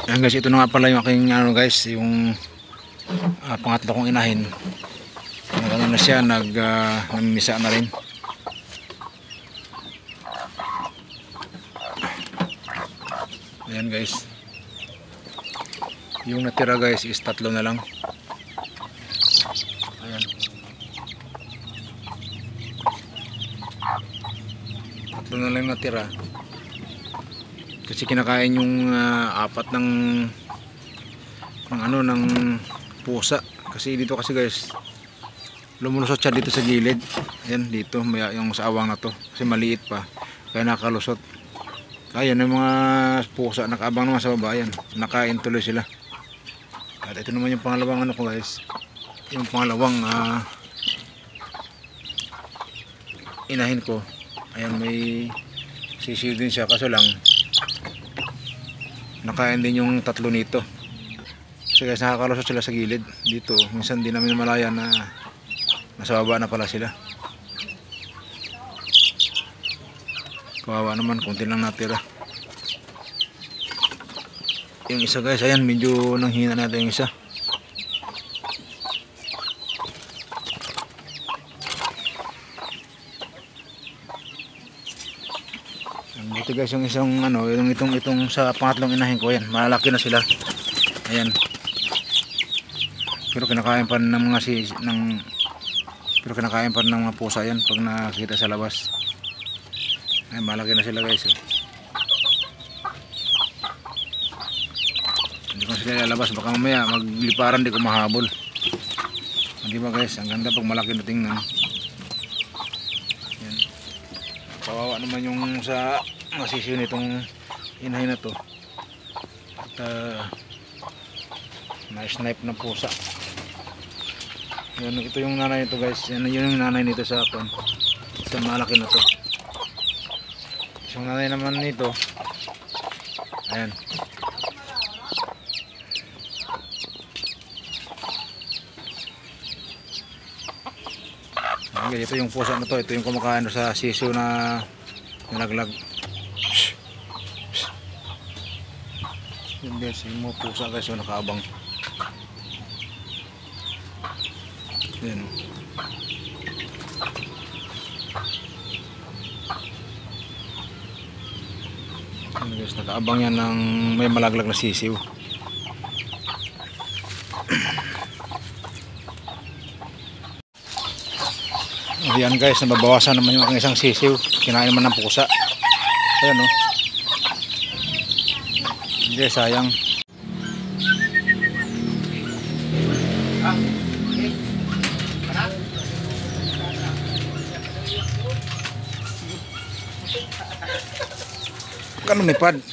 Ayan guys, ito na nga pala yung aking ano guys, yung pangatlo kong inahin. Nagano na siya, namimisa na rin. Ayan guys. Yung natira guys is 3 na lang. Ayan. 3 na lang natira. Kasi kinakain yung 4 ng pusa. Kasi dito kasi guys, lumulusot siya dito sa gilid. Ayan dito, may yung sa awang na to. Kasi maliit pa, kaya nakalusot. Kaya yung mga pusa nakaabang naman sa baba. Ayan, nakain tuloy sila. At ito naman yung pangalawang ano ko guys, yung pangalawang inahin ko. Ayan, may sisiw din siya, kaso lang nakain din yung 3 nito. Kasi guys, nakakalusot sila sa gilid dito. Minsan di namin malaya na nasa baba na pala sila. Kawawa naman, konti lang natira. Yung isa guys, ayan, medyo nanghina natin yung isa. Buti guys, yung isang yung itong sa pangatlong inahin ko, ayan, malalaki na sila. Ayan. Pero kinakain pa ng mga kinakain pa ng mga pusa yan pag nakita sa labas. Ayan, malaki na sila guys. Hindi ko sila lalabas, baka mamaya magliparan, di ko mahabol. Hindi ba guys, ang ganda pag malaki na tingnan. Ayan. Kawawa naman yung sa masisiw nitong inahin na to. At na-snipe ng pusa. Yan, ito yung nanay nito guys. Yan yung nanay nito sa akin. Sa malaki na to. Isang nanay naman nito. Ayan. Okay, ito yung pusa na to. Ito yung kumakain sa sisiw na nilaglag. Yung guys, yung mga pusa guys yung nakaabang. Yan. Yan guys, nakaabang yan ng may malaglag na sisiw. Ayan guys, nababawasan naman yung aking isang sisiw. Kinain naman ng pusa. Ayan o. Hindi, sayang. Kano ni Pad?